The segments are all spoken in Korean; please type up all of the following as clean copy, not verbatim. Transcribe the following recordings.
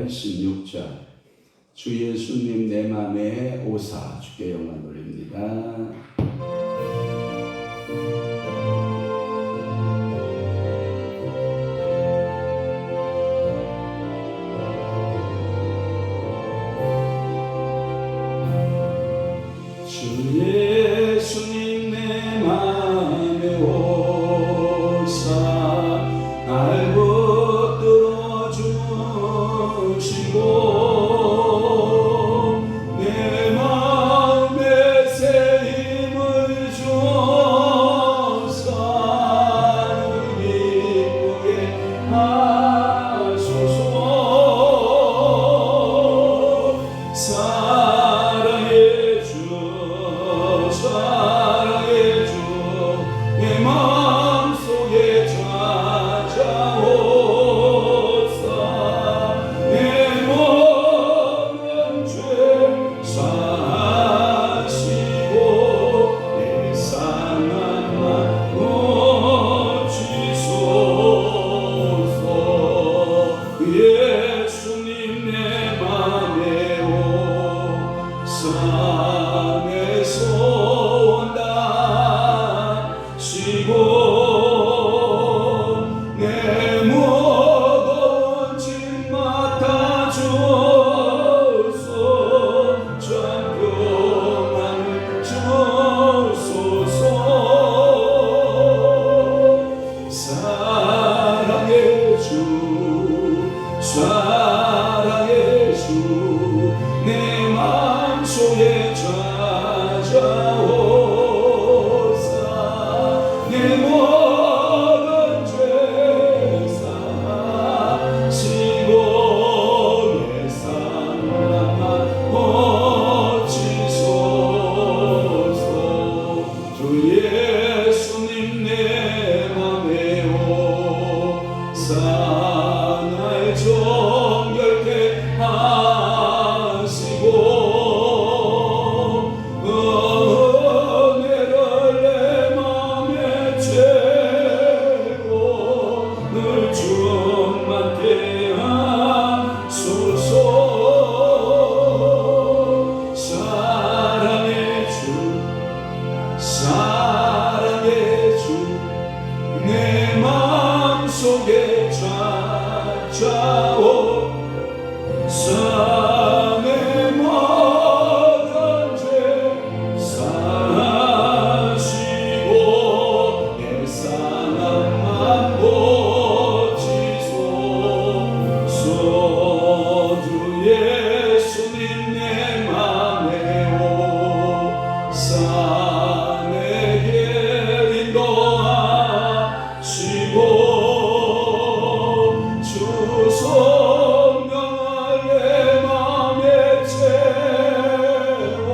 16절. 주 예수님 내 맘에 오사 주께 영광 돌립니다. 주 예수님 내 맘에 오사 날 붙들어 주시고 내 마음에 새 힘을 주사 기쁘게 하소서. 사랑의 주 내 마음속에 찾아오사 내 모든 죄 사하시고 내 상한 맘 고치소서. 예수님 내 맘에 오사 내 소원 다시고 내 무거운 짐 맡아주소서. 참 평안을 주소서. 사랑의 주 내 마음속에 찾아오사 내 모든 죄 사하시고 내 상한 맘 고치소서. 주 예수님 내 맘에 오사 날 정결케 하시고 은혜를 내 맘에 채고 늘 충만케 하소서. 사랑의 주 내 마음속에 찾아오사 내 모든 죄 사하시고 내 상한 맘 고치소서. 주 예수님 내 맘에 오사 내게 인도하시고 주 성령을 내 맘에 채워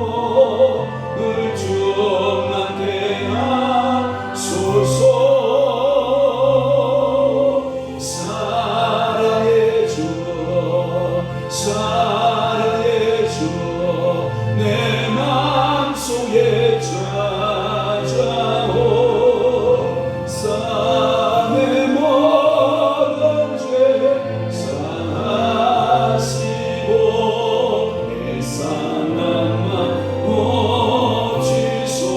늘 충만케 하소서. 사랑의 주 내 마음속에 찾아오사 내 모든 죄 사하시고 내 상한 맘 고치소서.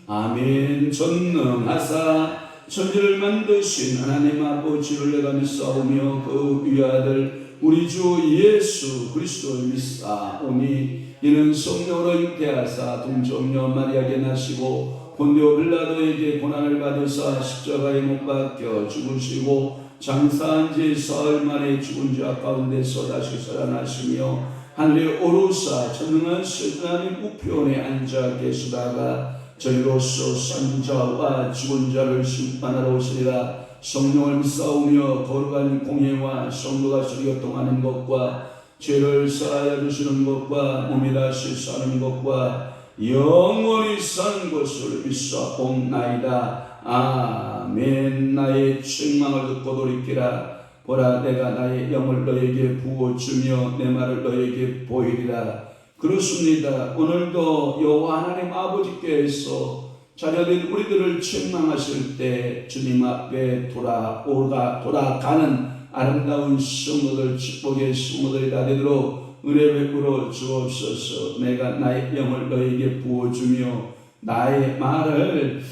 아멘. 전능하사 천지를 만드신 하나님 아버지를 내가 믿사오며 그 위아들 우리 주 예수 그리스도를 믿사오니 이는 성령으로 잉태하사 동정녀 마리아에게 나시고 본디오 빌라도에게 고난을 받으사 십자가에 못 박혀 죽으시고 장사한 지 사흘 만에 죽은 자 가운데서 다시 살아나시며 하늘에 오르사 전능한 하나님 우편에 앉아 계시다가 저희로서 산자와 죽은 자를 심판하러 오시리라. 성령을 믿사오며 거룩한 공예와 성도가 교통하는 것과 죄를 사하여 주시는 것과 몸이 다시 사는 것과 영원히 사는 것을 믿사옵나이다. 아멘. 나의 책망을 듣고 돌이키라. 보라, 내가 나의 영을 너에게 부어주며 내 말을 너에게 보이리라. 그렇습니다. 오늘도 여호와 하나님 아버지께서 자녀된 우리들을 책망하실 때 주님 앞에 돌아가는 아름다운 성도들, 축복의 성도들이 다 되도록 은혜 베풀어 주옵소서. 내가 나의 영을 너에게 부어주며 나의 말을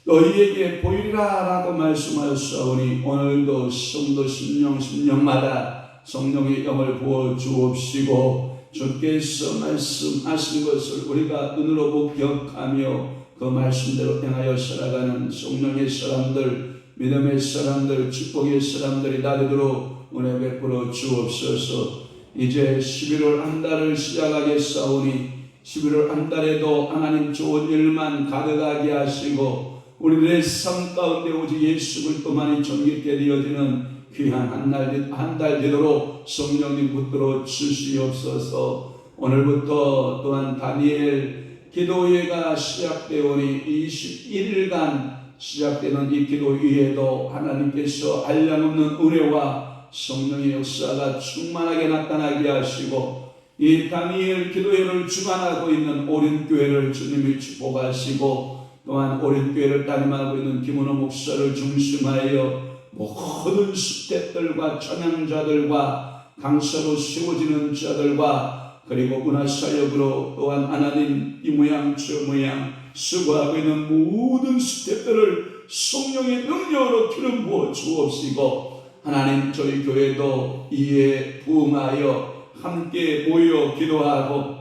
너희에게 보이라 라고 말씀하셨사오니 오늘도 성도 심령마다 성령의 영을 부어 주옵시고 주께서 말씀하신 것을 우리가 눈으로 목격하며 그 말씀대로 행하여 살아가는 성령의 사람들, 믿음의 사람들, 축복의 사람들이 다 되도록 은혜 베풀어 주옵소서. 이제 11월 한 달을 시작하겠사오니 11월 한 달에도 하나님 좋은 일만 가득하게 하시고 우리들의 삶 가운데 오직 예수 그리스도만이 존귀케 되어지는 귀한 한 달 되도록 성령님 붙들어 주시옵소서. 오늘부터 또한 다니엘 기도회가 시작되오니 21일간 시작되는 이 기도회에도 하나님께서 한량없는 은혜와 성령의 역사가 충만하게 나타나게 하시고 이 다니엘 기도회를 주관하고 있는 오륜교회를 주님이 축복하시고 또한 오륜교회를 담임하고 있는 김은호 목사를 중심하여 모든 스태프들과 찬양자들과 강사로 세워지는 자들과 그리고 문화사역으로 또한 하나님 이 모양 저 모양 수고하고 있는 모든 스태프들을 성령의 능력으로 기름 부어 주옵시고 하나님 저희 교회도 이에 부응하여 함께 모여 기도하고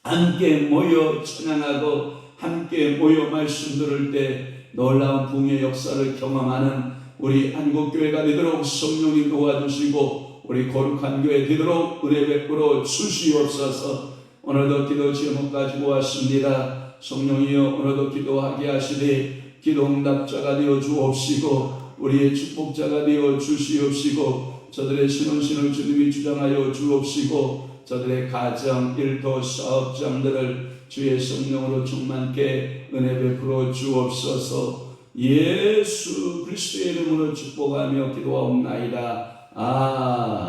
함께 모여 찬양하고 함께 모여 말씀 들을 때 놀라운 부흥의 역사를 경험하는 우리 한국교회가 되도록 성령님 도와주시고 우리 거룩한 교회 되도록 은혜 베풀어 주시옵소서. 오늘도 기도 제목 가지고 왔습니다. 성령이여 오늘도 기도하게 하시되 기도 응답자가 되어 주옵시고 우리의 축복자가 되어 주시옵시고 저들의 신혼신을 주님이 주장하여 주옵시고 저들의 가정, 일터, 사업장들을 주의 성령으로 충만케 은혜 베풀어 주옵소서. 예수 그리스도의 이름으로 축복하며 기도하옵나이다.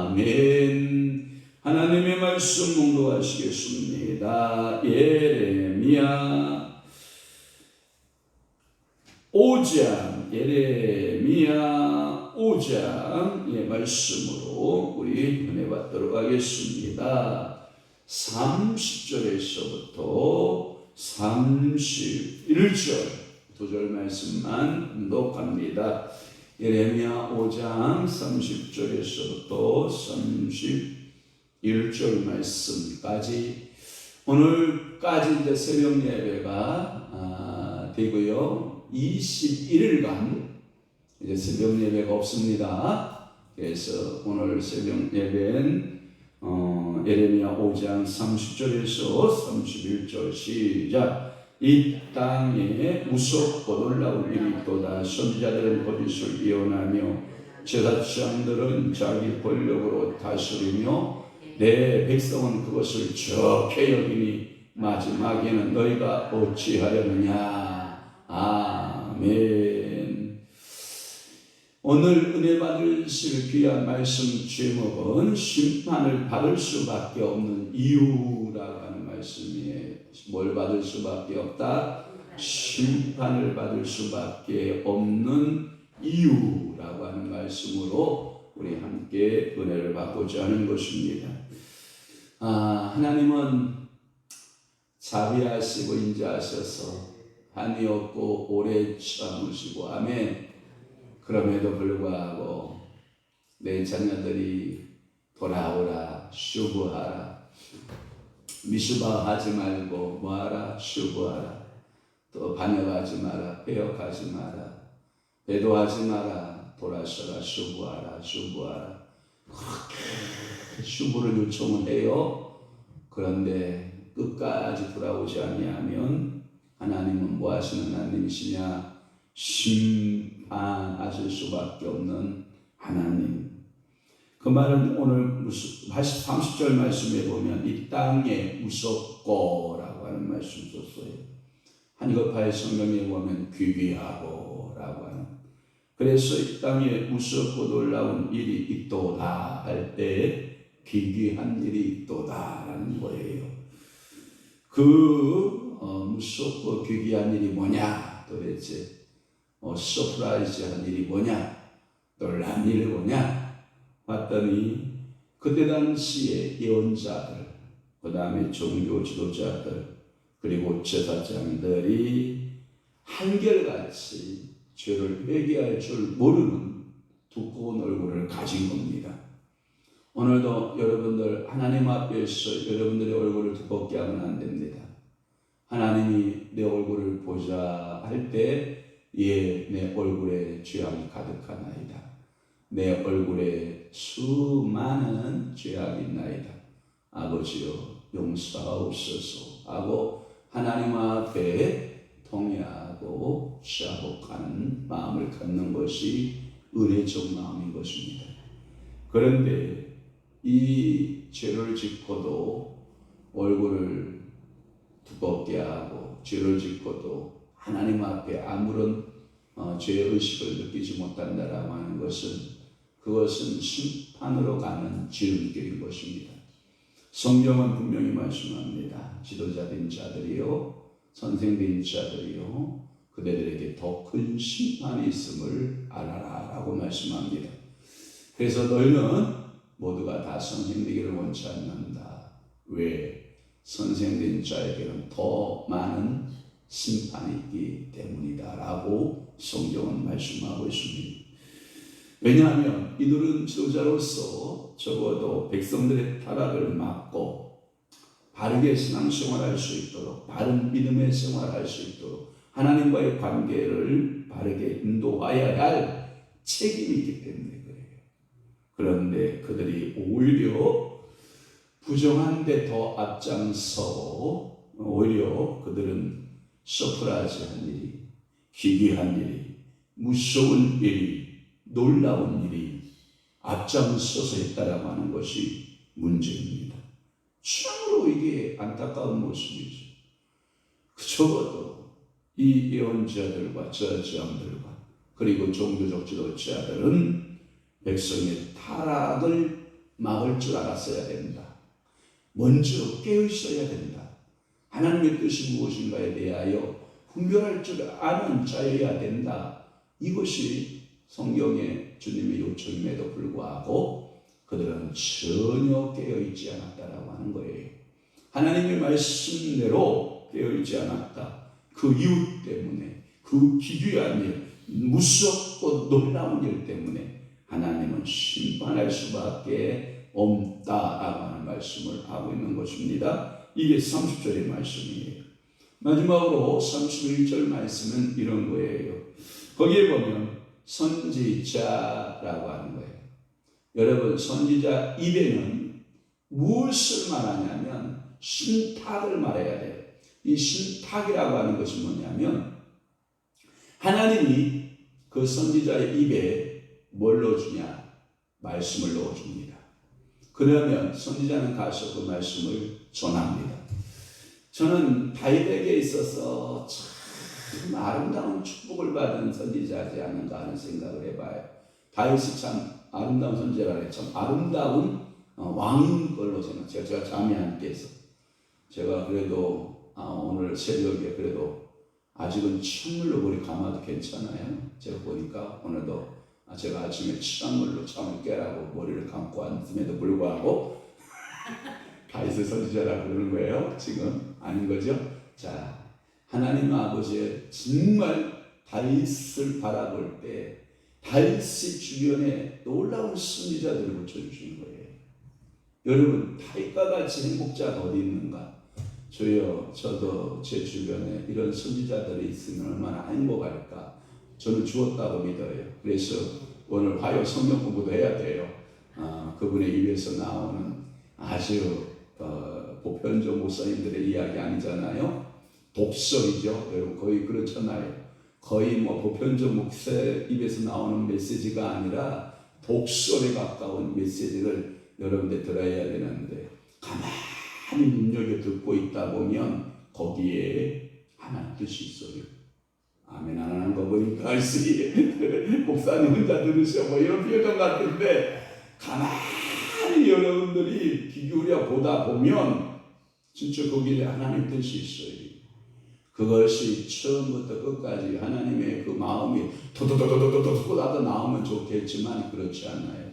아멘. 하나님의 말씀 묵독하시겠습니다. 예레미야 5장 예레미야 5장의 말씀으로 우리 은혜 받도록 하겠습니다. 30절에서부터 31절 두 절 말씀만 묵독합니다. 예레미야 5장 30절에서부터 31절 말씀까지 오늘까지 이제 새벽 예배가 되고요. 21일간 이제 새벽 예배가 없습니다. 그래서 오늘 새벽 예배는 예레미야 5장 30절에서 31절 시작. 이 땅에 무섭고 놀라운 일이 있도다. 선지자들은 거짓을 예언하며 제사장들은 자기 권력으로 다스리며 내 백성은 그것을 좋게 여기니 마지막에는 너희가 어찌하려느냐. 아멘. 오늘 은혜 받으실 귀한 말씀 제목은 심판을 받을 수밖에 없는 이유라고 하는 말씀이에요. 뭘 받을 수밖에 없다? 심판을 받을 수밖에 없는 이유라고 하는 말씀으로 우리 함께 은혜를 받고자 하는 것입니다. 하나님은 자비하시고 인자하셔서 한이 없고 오래 참으시고 아멘. 그럼에도 불구하고 내 자녀들이 돌아오라 슈브하라 미수바하지 말고 뭐하라 슈브하라 또 반역하지 마라 배역하지 마라 배도하지 마라 돌아서라 슈브하라 슈브하라 그렇게 슈브를 요청을 해요. 그런데 끝까지 돌아오지 아니하면 하나님은 뭐 하시는 하나님이시냐? 심판하실 수밖에 없는 하나님. 그 말은 오늘 30절 말씀에 보면 이 땅에 무섭고 라고 하는 말씀 썼어요. 한국파의 성경에 보면 귀귀하고 라고 하는. 그래서 이 땅에 무섭고 놀라운 일이 있도다 할 때 귀귀한 일이 있도다 라는 거예요. 무섭고 귀귀한 일이 뭐냐 도대체 서프라이즈한 일이 뭐냐 놀란 일이 뭐냐 봤더니 그때 당시에 예언자들 그 다음에 종교 지도자들 그리고 제사장들이 한결같이 죄를 회개할 줄 모르는 두꺼운 얼굴을 가진 겁니다. 오늘도 여러분들 하나님 앞에서 여러분들의 얼굴을 두껍게 하면 안 됩니다. 하나님이 내 얼굴을 보자 할 때 내 얼굴에 죄악이 가득하나이다. 내 얼굴에 수많은 죄악이 있나이다. 아버지여 용서하옵소서 하고 하나님 앞에 통회하고 자복하는 마음을 갖는 것이 은혜적 마음인 것입니다. 그런데 이 죄를 짓고도 얼굴을 두껍게 하고 죄를 짓고도 하나님 앞에 아무런 죄의식을 느끼지 못한다라고 하는 그것은 심판으로 가는 지름길인 것입니다. 성경은 분명히 말씀합니다. 지도자된 자들이요 선생된 자들이요 그대들에게 더 큰 심판이 있음을 알아라 라고 말씀합니다. 그래서 너희는 모두가 다 선생되기를 원치 않는다. 왜? 선생된 자에게는 더 많은 심판이 있기 때문이다 라고 성경은 말씀하고 있습니다. 왜냐하면 이들은 지도자로서 적어도 백성들의 타락을 막고 바르게 신앙생활할 수 있도록 바른 믿음의 생활할 수 있도록 하나님과의 관계를 바르게 인도하여야 할 책임이 있기 때문에 그래요. 그런데 그들이 오히려 부정한 데 더 앞장서고 오히려 그들은 서프라이즈한 일이 기괴한 일이 무서운 일이 놀라운 일이 앞장서서 했다라고 하는 것이 문제입니다. 참으로 이게 안타까운 모습이죠. 적어도 이 예언자들과 제사장들과 그리고 종교적 지도자들은 백성의 타락을 막을 줄 알았어야 된다. 먼저 깨어있어야 된다. 하나님의 뜻이 무엇인가에 대하여 분별할 줄 아는 자여야 된다. 이것이 성경의 주님의 요청임에도 불구하고 그들은 전혀 깨어있지 않았다라고 하는 거예요. 하나님의 말씀대로 깨어있지 않았다. 그 이유 때문에 그 기괴한 일, 무섭고 놀라운 일 때문에 하나님은 심판할 수밖에 없다라고 하는 말씀을 하고 있는 것입니다. 이게 30절의 말씀이에요. 마지막으로 31절 말씀은 이런 거예요. 거기에 보면 선지자라고 하는 거예요. 여러분 선지자 입에는 무엇을 말하냐면 신탁을 말해야 돼요. 이 신탁이라고 하는 것이 뭐냐면 하나님이 그 선지자의 입에 뭘 넣어주냐? 말씀을 넣어줍니다. 그러면 선지자는 가서 그 말씀을 전합니다. 저는 다윗에게 있어서 참 아름다운 축복을 받은 선지자지 않은가 하는 생각을 해봐요. 다윗이 참 아름다운 선지자라네. 참 아름다운 왕인 걸로 생각해요. 제가 잠이 안 깨서 제가 그래도 오늘 새벽에 그래도 아직은 찬물로 머리 감아도 괜찮아요. 제가 보니까 오늘도 제가 아침에 찬물로 잠을 깨라고 머리를 감고 앉음에도 불구하고 다윗의 선지자라고 그러는 거예요. 지금 아닌 거죠? 자, 하나님 아버지의 정말 다윗을 바라볼 때 다윗의 주변에 놀라운 선지자들을 붙여주신 거예요. 여러분 다윗과 같이 행복자가 어디 있는가? 저도 제 주변에 이런 선지자들이 있으면 얼마나 행복할까? 저는 주었다고 믿어요. 그래서 오늘 화요 성경 공부도 해야 돼요. 그분의 입에서 나오는 아주 보편적 목사님들의 이야기 아니잖아요. 독설이죠. 여러분 거의 그렇잖아요. 거의 보편적 목사 입에서 나오는 메시지가 아니라 독설에 가까운 메시지를 여러분들 들어야 되는데 가만히 눈여겨 듣고 있다 보면 거기에 하나님 뜻이 있어요. 아멘 안 하는 거 보니까 알쓰기 목사님 혼자 들으셔 이런 표정 같은데 가만히 여러분들이 귀 기울여 보다 보면 진짜 거기에 하나님 뜻이 있어요. 그것이 처음부터 끝까지 하나님의 그 마음이 도도도도도도도 쏟아져 나오면 좋겠지만 그렇지 않아요.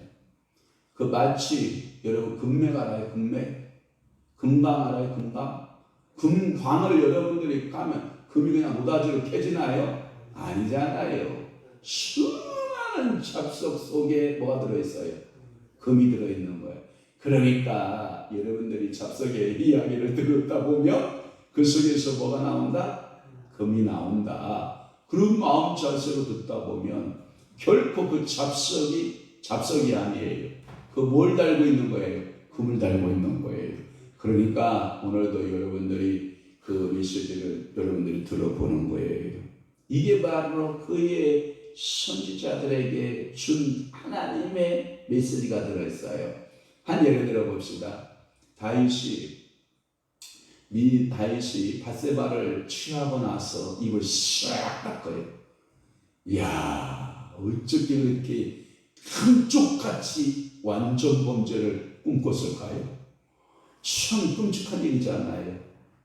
그 마치 여러분 금맥 알아요? 금방 알아요? 금광을 여러분들이 까면 금이 그냥 무다지로 캐지나요? 아니잖아요. 수많은 잡석 속에 뭐가 들어있어요? 금이 들어있는 거예요. 그러니까 여러분들이 잡석의 이야기를 들었다 보면 그 속에서 뭐가 나온다? 금이 나온다. 그런 마음 자세로 듣다 보면 결코 그 잡석이 아니에요. 그 뭘 달고 있는 거예요? 금을 달고 있는 거예요. 그러니까 오늘도 여러분들이 그 메시지를 여러분들이 들어보는 거예요. 이게 바로 그의 선지자들에게 준 하나님의 메시지가 들어있어요. 한 예를 들어 봅시다. 다윗이 밧세바를 취하고 나서 입을 싹 닦아요. 이야, 어떻게 그렇게 한쪽같이 완전 범죄를 꿈꿨을까요? 참 끔찍한 일이잖아요.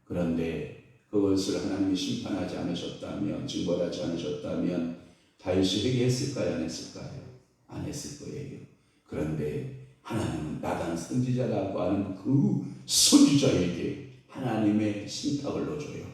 그런데 그것을 하나님이 심판하지 않으셨다면, 징벌하지 않으셨다면 다윗이 회개했을까요? 안 했을까요? 안 했을 거예요. 그런데 하나님은 나단 선지자라고 하는 그 선지자에게 하나님의 신탁을 넣어줘요.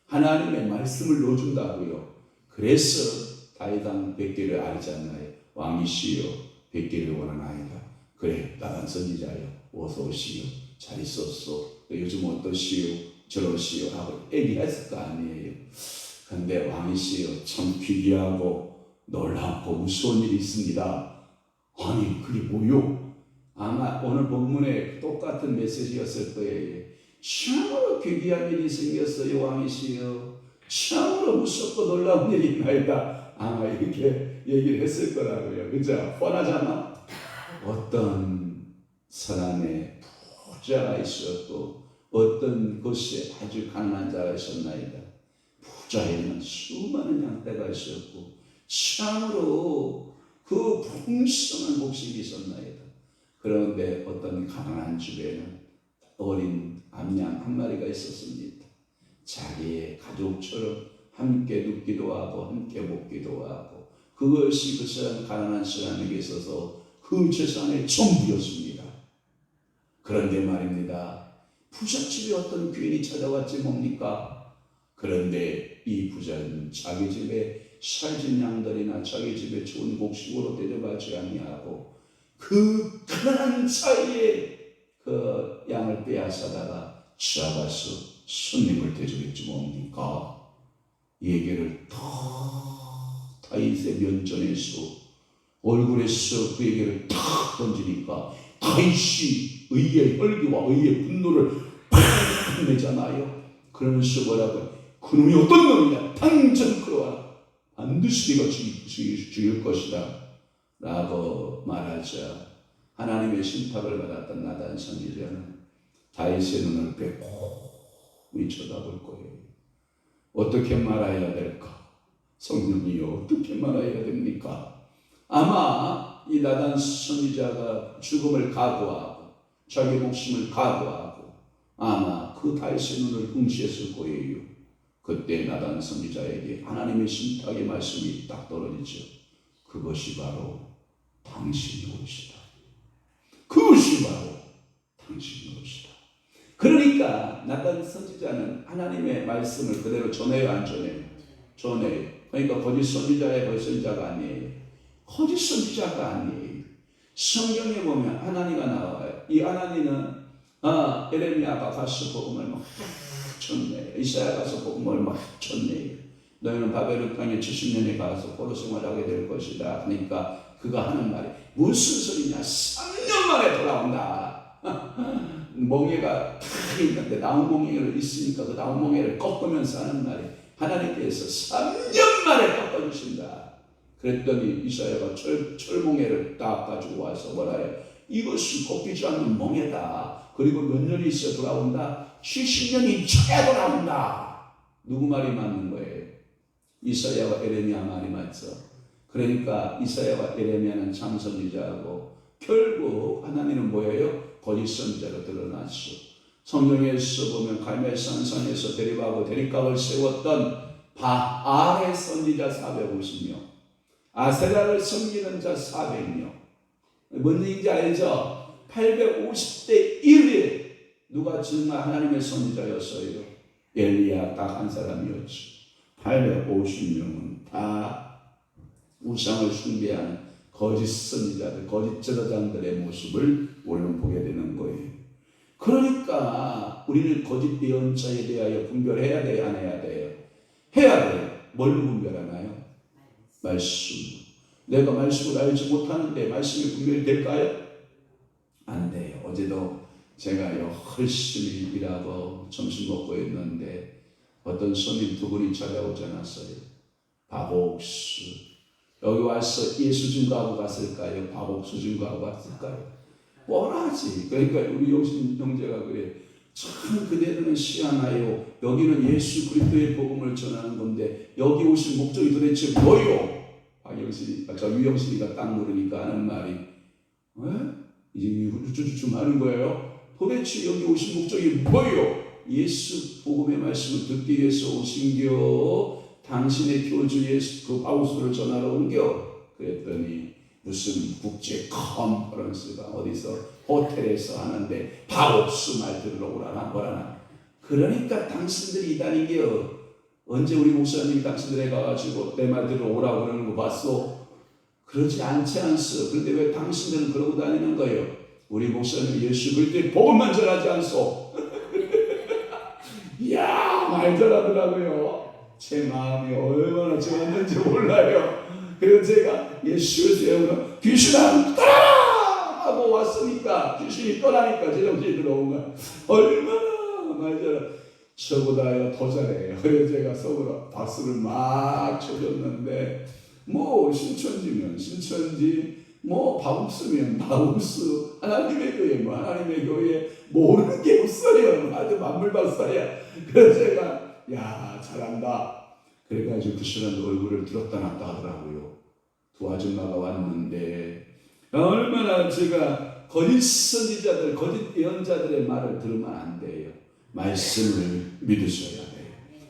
하나님의 말씀을 넣어준다고요. 그래서 다윗왕 뵙기를 알잖아요. 왕이시여 뵙기를 원하나이다. 그래 나단 선지자여 어서 오시오. 잘 있었소. 요즘 어떠시오? 저러시오 하고 얘기했을 거 아니에요. 근데 왕이시여 참 기괴하고 놀랍고 무서운 일이 있습니다. 아니 그게 뭐요? 아마 오늘 본문에 똑같은 메시지였을 거예요. 참으로 기괴한 일이 생겼어요 왕이시여. 참으로 무섭고 놀라운 일이 있나이다. 아마 이렇게 얘기를 했을 거라고요. 그죠? 뻔하잖아. 어떤 사람의 부자가 있었고 어떤 곳에 아주 가난한 자가 있었나이다. 부자에는 수많은 양떼가 있었고 참으로 그 풍성한 곡식이 있었나이다. 그런데 어떤 가난한 집에는 어린 암양 한 마리가 있었습니다. 자기의 가족처럼 함께 눕기도 하고 함께 먹기도 하고 그것이 그 사람 가난한 사람에게 있어서 그 재산의 전부였습니다. 그런데 말입니다. 부잣집에 어떤 귀인이 찾아왔지 뭡니까? 그런데 이 부자는 자기 집에 살진 양들이나 자기 집에 좋은 곡식으로 대접하지 아니하고 그 가난한 사이에 그 양을 빼앗아다가 지나가서 손님을 대접했지 뭡니까? 얘기를 다윗의 면전에서 얼굴에서 그 얘기를 탁 던지니까 다윗이 의의 혈기와 의의 분노를 팍 내잖아요. 그러면서 뭐라고? 그놈이 어떤 놈이냐? 당장 끌어와라. 반드시 네가 죽일 것이다. 라고 말하자 하나님의 심판을 받았던 나단 선지자는 다윗의 눈을 빼고 쳐다볼 거예요. 어떻게 말해야 될까? 성령이요 어떻게 말해야 됩니까? 아마 이 나단 선지자가 죽음을 각오하고 자기 목숨을 각오하고 아마 그 다윗의 눈을 응시했을 거예요. 그때 나단 선지자에게 하나님의 신탁의 말씀이 딱 떨어지죠. 그것이 바로 당신이 옷이다. 그것이 바로 당신이 옷이다. 그러니까 나단 선지자는 하나님의 말씀을 그대로 전해요, 안 전해요? 전해요. 그러니까 거짓 선지자가 아니에요. 거짓 선지자가 아니에요. 성경에 보면 하나니가 나와요. 이 하나니는 에레미야가 가서 복음을 막 전해요. 이사야 가서 복음을 막 전해요. 너희는 바벨론 땅에 70년에 가서 포로 생활하게 될 것이다. 그러니까 그가 하는 말이 무슨 소리냐? 3년 만에 돌아온다. 멍에가 탁 있는데 나무멍에를 있으니까 그 나무멍에를 꺾으면서 하는 말이 하나님께서 3년 만에 꺾어주신다. 그랬더니 이사야가 철멍에를 딱 가지고 와서 뭐라 해요? 이것은 꺾이지 않는 멍에다. 그리고 몇 년이 있어 돌아온다? 70년이 쳐야 돌아온다. 누구 말이 맞는 거예요? 이사야와 에레미야 말이 맞죠. 그러니까 이사야와 에레미야는 참선지자하고 결국 하나님은 뭐예요? 거짓 선지자로 드러났죠. 성경에서 보면 갈멜산성에서 대립하고 대립각을 세웠던 바알의 선지자 450명, 아세라를 섬기는 자 400명. 뭔 얘기인지 알죠? 850대 1에 누가 정말 하나님의 선지자였어요? 엘리야 딱 한 사람이었죠. 850명은 다 우상을 숭배하는 거짓 선지자들, 거짓 제사장들의 모습을 우리는 보게 되는 거예요. 그러니까 우리는 거짓 예언자에 대하여 분별해야 돼요, 안 해야 돼요? 해야 돼요. 뭘로 분별하나요? 말씀. 내가 말씀을 알지 못하는데 말씀이 분별될까요? 안 돼요. 어제도 제가 열심히 일하고 점심 먹고 있는데 어떤 손님 두 분이 찾아오지 않았어요. 박옥수. 여기 와서 예수증거하고 갔을까요? 박옥수 증거하고 갔을까요? 뻔하지. 그러니까 우리 영신 형제가 그래. 참 그대들은 희한하요. 여기는 예수 그리스도의 복음을 전하는 건데 여기 오신 목적이 도대체 뭐요? 박영신이, 저 유영신이가 딱 모르니까 하는 말이 이제 우쭈쭈쭈 하는 거예요. 도대체 여기 오신 목적이 뭐요? 예수 복음의 말씀을 듣기 위해서 오신겨. 당신의 교주 예수 그 바우스를 전하러 온겨. 그랬더니 무슨 국제 컨퍼런스가 어디서 호텔에서 하는데 바우스 말 들으러 오라나 뭐라나. 그러니까 당신들이 이단이겨. 언제 우리 목사님이 당신들에 가가지고 내 말 들으러 오라고 그러는 거 봤어? 그렇지 않지 않소. 그런데 왜 당신들은 그러고 다니는 거예요? 우리 목사님 예수 그리스도의 복음만 전하지 않소. 이야 말 잘하더라고요. 제 마음이 얼마나 좋았는지 몰라요. 그래서 제가 예수를 세우면 귀신아 떠나라 하고 왔으니까 귀신이 떠나니까 제 정신이 들어온 거야. 얼마나 말 잘하. 저보다 더 잘해요. 그래서 제가 속으로 박수를 막 쳐줬는데 뭐 신천지면 신천지, 뭐 바우스면 바우스, 하나님의 교회 뭐 하나님의 교회 모르는 게 없어요. 아주 만물박사야. 그래서 제가 야 잘한다. 그래가지고 그 시간 얼굴을 들었다 놨다 하더라고요. 두 아줌마가 왔는데 얼마나 제가 거짓 선지자들, 거짓 예언자들의 말을 들으면 안 돼요. 말씀을 믿으셔야 돼요.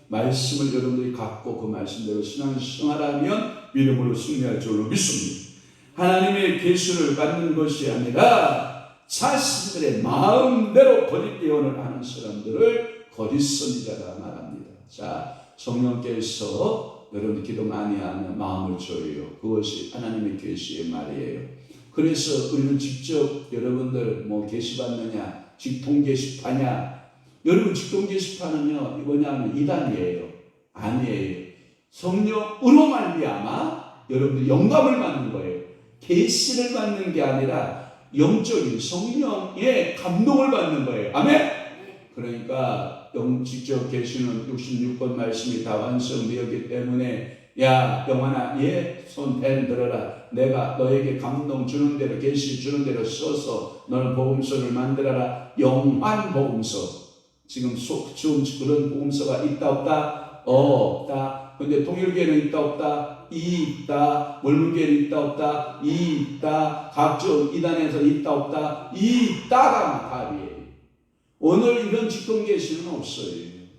말씀을 여러분들이 갖고 그 말씀대로 신앙생활하면 믿음으로 승리할 줄로 믿습니다. 하나님의 계시를 받는 것이 아니라 자신들의 마음대로 거짓 예언을 하는 사람들을 거짓 선지자라 말합니다. 자, 성령께서 여러분들 기도 많이 하면 마음을 줘요. 그것이 하나님의 계시의 말이에요. 그래서 우리는 직접 여러분들 뭐 계시 받느냐, 직통 계시파냐. 여러분 직통 계시파는요 뭐냐면 이단이에요. 아니에요. 성령으로 말미암아 여러분들 영감을 받는 거예요. 계시를 받는 게 아니라 영적인 성령의 감동을 받는 거예요. 아멘. 그러니까 직접 계시는 66권 말씀이 다 완성되었기 때문에 야 영환아 얘 손 펜 들어라. 내가 너에게 감동 주는 대로 계시 주는 대로 써서 너는 복음서를 만들어라. 영환 복음서. 지금 좀 그런 복음서가 있다 없다? 없다. 근데 통일교회는 있다 없다? 있다. mormon교회는 있다 없다? 있다. 각종 이단에서 있다 없다? 있다가 답이에요. 오늘 이런 직통 계시는 없어요.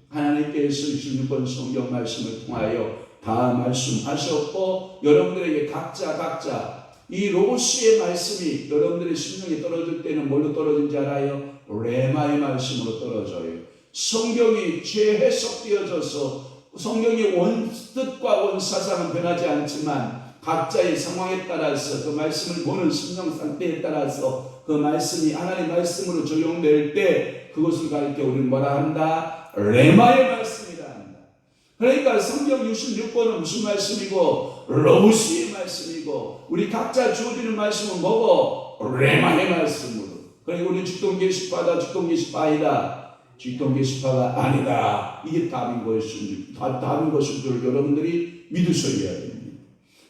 하나님께서 26번 성경 말씀을 통하여 다 말씀하셨고 여러분들에게 각자 이 로고스의 말씀이 여러분들의 심령에 떨어질 때는 뭘로 떨어진지 알아요? 레마의 말씀으로 떨어져요. 성경이 재해석되어져서 성경의 원뜻과 원사상은 변하지 않지만 각자의 상황에 따라서 그 말씀을 보는 심령 상태에 따라서 그 말씀이 하나님의 말씀으로 적용될 때 그것을 가리켜 우리는 뭐라 한다? 레마의 말씀이라 한다. 그러니까 성경 66권은 무슨 말씀이고 로고스의 말씀이고 우리 각자 주어지는 말씀은 뭐고? 레마의 말씀으로. 그러니까 우리 직통 계시파다, 직통 계시파 아니다. 직통 계시파가 아니다. 이게 답인 것인 줄 여러분들이 믿으셔야 됩니다.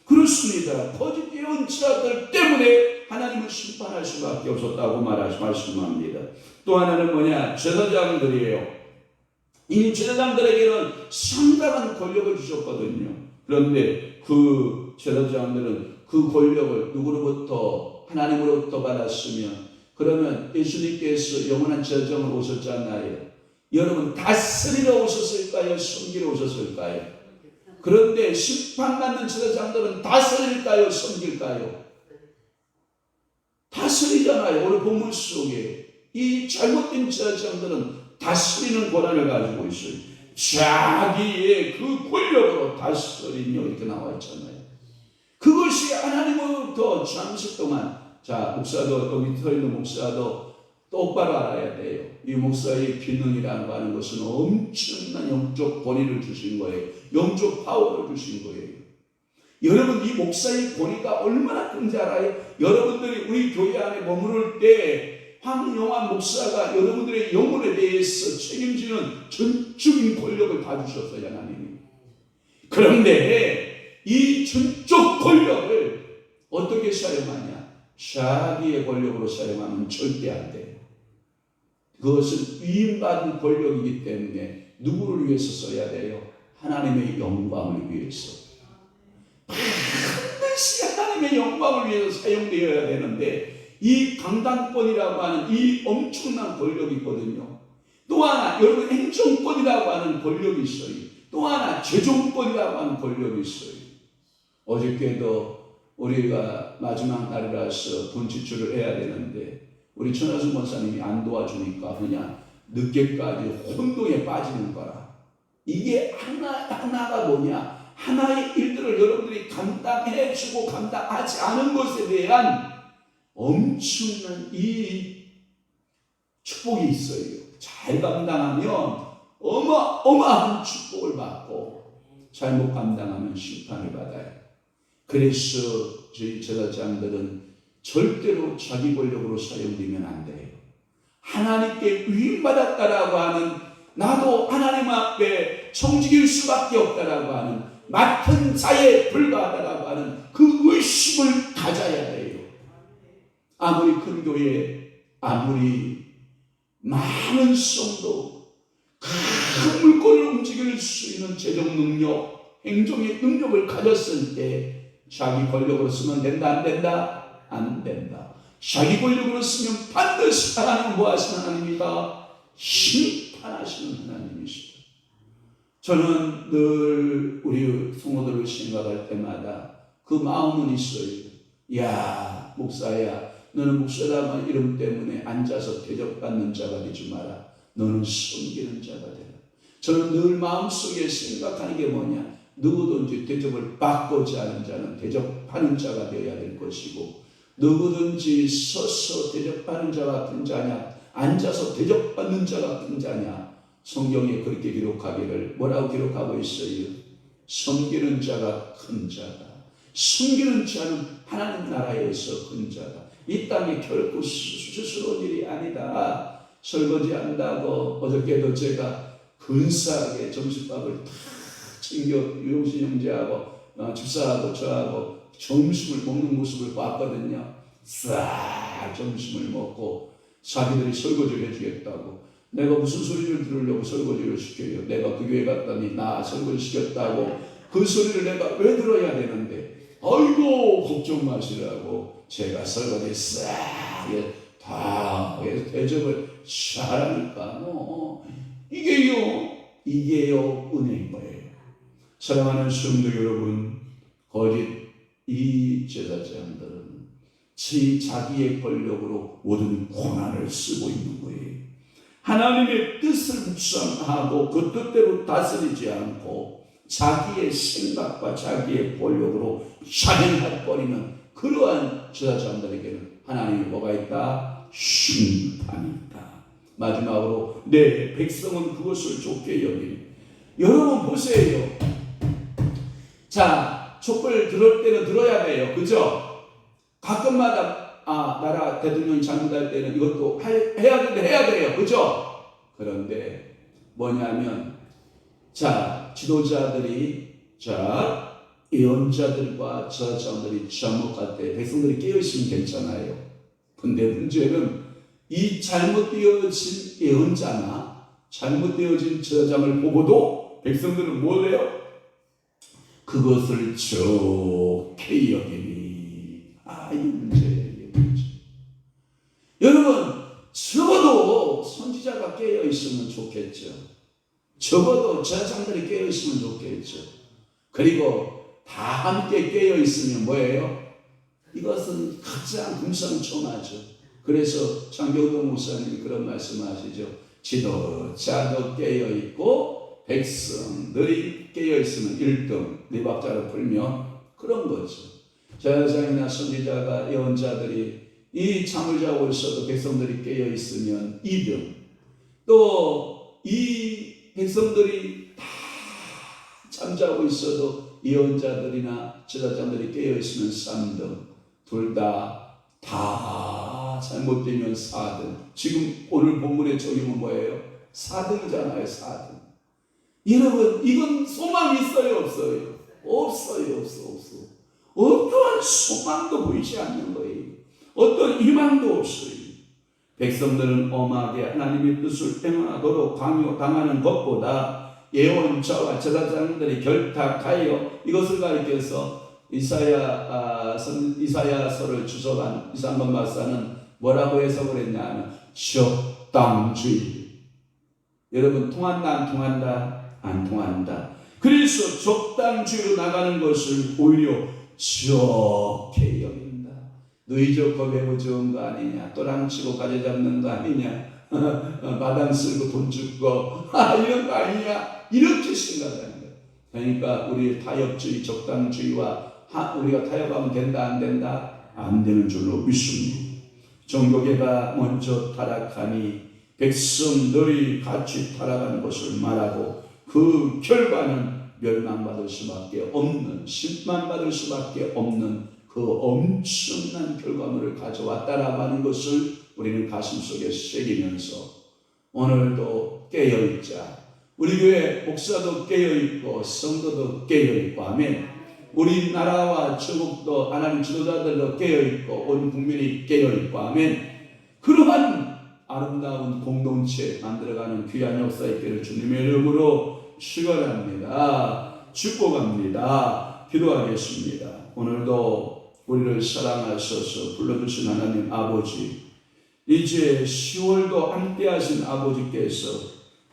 그렇습니다. 거짓 예언자들 때문에 하나님은 심판할 수밖에 없었다고 말씀합니다. 또 하나는 뭐냐? 제사장들이에요. 이 제사장들에게는 상당한 권력을 주셨거든요. 그런데 그 제사장들은 그 권력을 누구로부터? 하나님으로부터 받았으면 그러면 예수님께서 영원한 저정을 오셨잖아요. 여러분 다스리러 오셨을까요? 섬기러 오셨을까요? 그런데 심판받는 제사장들은 다스릴까요? 섬길까요? 다스리잖아요. 오늘 본문 속에 이 잘못된 제사장들은 다스리는 권한을 가지고 있어요. 자기의 그 권력으로 다스리며 이렇게 나와 있잖아요. 그것이 하나님으로부터 잠시 동안, 자 목사도 여기 서 있는 목사도 똑바로 알아야 돼요. 이 목사의 기능이라고 하는 것은 엄청난 영적 권위를 주신 거예요. 영적 파워를 주신 거예요. 여러분 이 목사의 권위가 얼마나 큰지 알아요? 여러분들이 우리 교회 안에 머무를 때 황영환 목사가 여러분들의 영혼에 대해서 책임지는 전적인 권력을 다 주셨어요, 하나님이. 그런데 이 전적 권력을 어떻게 사용하냐? 자기의 권력으로 사용하면 절대 안 돼요. 그것은 위임받은 권력이기 때문에 누구를 위해서 써야 돼요? 하나님의 영광을 위해서. 반드시 하나님의 영광을 위해서 사용되어야 되는데 이 강단권이라고 하는 이 엄청난 권력이 있거든요. 또 하나 여러분 행정권이라고 하는 권력이 있어요. 또 하나 재정권이라고 하는 권력이 있어요. 어저께도 우리가 마지막 날이라서 돈 지출을 해야 되는데 우리 천하순 권사님이 안 도와주니까 그냥 늦게까지 혼동에 빠지는 거라. 이게 하나가 뭐냐? 하나의 일들을 여러분들이 감당해주고 감당하지 않은 것에 대한 엄청난 이 축복이 있어요. 잘 감당하면 어마어마한 축복을 받고 잘못 감당하면 심판을 받아요. 그래서 저희 제사장들은 절대로 자기 권력으로 사용되면 안 돼요. 하나님께 위임받았다라고 하는 나도 하나님 앞에 청지길 수밖에 없다라고 하는 맡은 자에 불과하다라고 하는 그 의식을 가져야 돼요. 아무리 큰 교회, 아무리 많은 성도, 큰 물건을 움직일 수 있는 재정 능력, 행정의 능력을 가졌을 때 자기 권력으로 쓰면 된다, 안 된다? 안 된다. 자기 권력으로 쓰면 반드시 하나님은 뭐 하시는 하나님이다? 심판하시는 하나님이시다. 저는 늘 우리 성도들을 생각할 때마다 그 마음은 있어요. 야, 목사야, 너는 목사라는 이름 때문에 앉아서 대접받는 자가 되지 마라. 너는 섬기는 자가 되라. 저는 늘 마음속에 생각하는 게 뭐냐? 누구든지 대접을 받고자 하는 자는 대접하는 자가 되어야 될 것이고, 누구든지 서서 대접받는 자 같은 자냐, 앉아서 대접받는 자 같은 자냐, 성경에 그렇게 기록하기를 뭐라고 기록하고 있어요? 섬기는 자가 큰 자다. 섬기는 자는 하나님 나라에서 큰 자다. 이 땅에 결코 수치스러운 일이 아니다. 설거지 한다고 어저께도 제가 근사하게 점심밥을 다 챙겨 유용신 형제하고 집사하고 저하고 점심을 먹는 모습을 봤거든요. 싹 점심을 먹고 자기들이 설거지를 해주겠다고. 내가 무슨 소리를 들으려고 설거지를 시켜요. 내가 그 교회 갔더니 나 설거지 시켰다고 그 소리를 내가 왜 들어야 되는데, 아이고 걱정 마시라고 제가 설거지 싹 다 대접을 잘하니까 이게요 은혜인 거예요. 사랑하는 성도 여러분, 거짓 이 제사장들은 자기의 권력으로 모든 권한을 쓰고 있는 거예요. 하나님의 뜻을 묵상하고 그 뜻대로 다스리지 않고 자기의 생각과 자기의 권력으로 자행할 버리는 그러한 제사장들에게는 하나님이 뭐가 있다? 심판이 있다. 마지막으로 내 백성은 그것을 좋게 여기니. 여러분 보세요. 자, 촛불 들을 때는 들어야 돼요. 그죠? 가끔마다 나라 대통령이 잘못할 때는 이것도 해야 돼요. 그죠? 그런데 뭐냐면, 자, 지도자들이, 자, 예언자들과 제사장들이 잘못할 때 백성들이 깨어있으면 괜찮아요. 근데 문제는 이 잘못되어진 예언자나 잘못되어진 제사장을 보고도 백성들은 뭘 해요? 그것을 좋게 여기니. 이 문제예요. 여러분, 적어도 선지자가 깨어 있으면 좋겠죠. 적어도 제사장들이 깨어 있으면 좋겠죠. 그리고 다 함께 깨어 있으면 뭐예요? 이것은 가장 금상첨화죠. 그래서 장경도 목사님이 그런 말씀하시죠. 지도자도 깨어 있고 백성들이 깨어 있으면 1등, 네 박자로 풀면 그런 거죠. 제사장이나 선지자가 예언자들이 이 잠을 자고 있어도 백성들이 깨어 있으면 2등, 또 이 백성들이 다 잠자고 있어도 예언자들이나 제사장들이 깨어 있으면 3등, 둘 다 잘못되면 4등. 지금 오늘 본문의 적용은 뭐예요? 4등이잖아요. 4등. 여러분, 이건 소망이 있어요? 없어요? 없어요. 없어. 어떠한 소망도 보이지 않는 거예요. 어떤 희망도 없어요. 백성들은 엄하게 하나님의 뜻을 행하도록 강요당하는 것보다 예언자와 제사장들이 결탁하여, 이것을 가리켜서 이사야서를 주석한 이상건 박사는 뭐라고 해석을 했냐 하면 적당주의. 여러분, 통한다 안 통한다? 안 통한다. 그래서 적당주의로 나가는 것을 오히려 적게 여긴다. 너희 좋고 배고 좋은 거 아니냐, 또랑치고 가재 잡는 거 아니냐, 마당 쓸고 돈 주고 이런 거 아니냐, 이렇게 생각하는 거예요. 그러니까 우리 타협주의, 적당주의와 우리가 타협하면 된다 안 된다? 안 되는 줄로 믿습니다. 정교계가 먼저 타락하니 백성들이 같이 타락하는 것을 말하고 그 결과는 멸망받을 수밖에 없는, 심판받을 수밖에 없는 그 엄청난 결과물을 가져왔다라고 하는 것을 우리는 가슴속에 새기면서 오늘도 깨어있자. 우리 교회 목사도 깨어있고 성도도 깨어있고 하면 우리나라와 전국도 하나님 지도자들도 깨어있고 온 국민이 깨어있고 하면 그러한 아름다운 공동체 만들어가는 귀한 역사 있기를 주님의 이름으로 축원합니다. 축복합니다. 기도하겠습니다. 오늘도 우리를 사랑하셔서 불러주신 하나님 아버지, 이제 10월도 함께 하신 아버지께서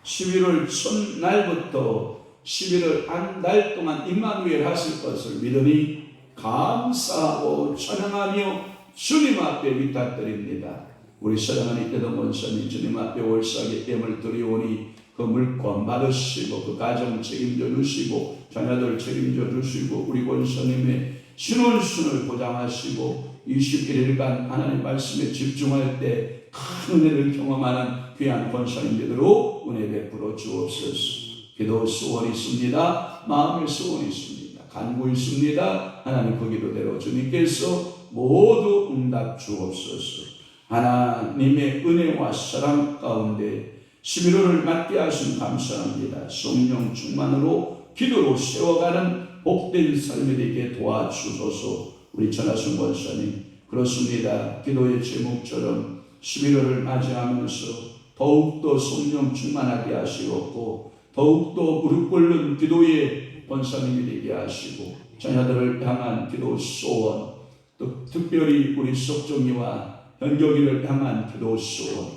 11월 첫날부터 11월 한 달 동안 임마누엘 하실 것을 믿으니 감사하고 찬양하며 주님 앞에 위탁드립니다. 우리 사랑하는 이태동 권사님 주님 앞에 월삭의 땜을 드리오니 그 물권 받으시고 그 가정 책임져 주시고 자녀들 책임져 주시고 우리 권사님의 신혼순을 보장하시고 21일간 하나님 말씀에 집중할 때 큰 은혜를 경험하는 귀한 권사님들로 은혜 베풀어 주옵소서. 기도 소원이 있습니다. 마음의 소원이 있습니다. 간구 있습니다. 하나님 그 기도대로 주님께서 모두 응답 주옵소서. 하나님의 은혜와 사랑 가운데 11월을 맞게 하신 감사합니다. 성령 충만으로 기도로 세워가는 복된 삶이 되게 도와주소서. 우리 전하순 권사님 그렇습니다. 기도의 제목처럼 11월을 맞이하면서 더욱더 성령 충만하게 하시옵고 더욱더 무릎 꿇는 기도의 권사님이 되게 하시고 자녀들을 향한 기도 소원, 또 특별히 우리 석종이와 현경이를 향한 기도 소원,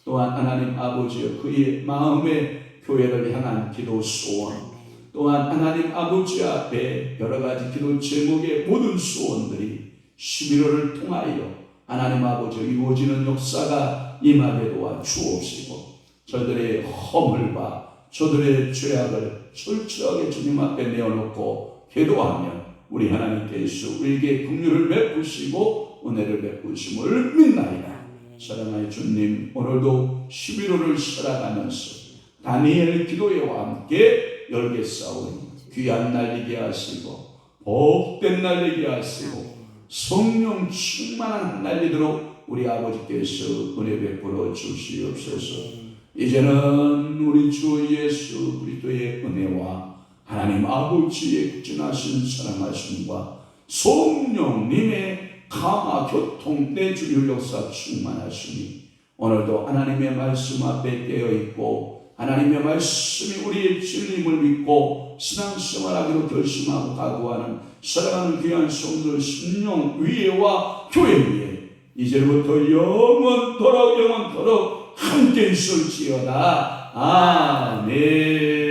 또한 하나님 아버지여 그의 마음의 교회를 향한 기도 소원, 또한 하나님 아버지 앞에 여러 가지 기도 제목의 모든 소원들이 11월을 통하여 하나님 아버지 이루어지는 역사가 임하게 도와 주옵시고 저들의 허물과 저들의 죄악을 철저하게 주님 앞에 내어놓고 기도하며 우리 하나님께서 우리에게 긍휼을 베푸시고 은혜를 베푸심을 믿나이다. 사랑하는 주님, 오늘도 11월을 살아가면서 다니엘 기도회와 함께 열개 싸우니 귀한 날리게 하시고 복된 날리게 하시고 성령 충만한 날리도록 우리 아버지께서 은혜 베풀어 주시옵소서. 이제는 우리 주 예수 그리스도의 은혜와 하나님 아버지의 극진하신 사랑하심과 성령님의 감화 교통 내주율 역사 충만하시니 오늘도 하나님의 말씀 앞에 깨어있고 하나님의 말씀이 우리의 진리임을 믿고 신앙생활하기로 결심하고 각오하는 사랑하는 귀한 성도들 심령 위에와 교회 위에 이제부터 영원토록 함께 있을지어다. 아멘.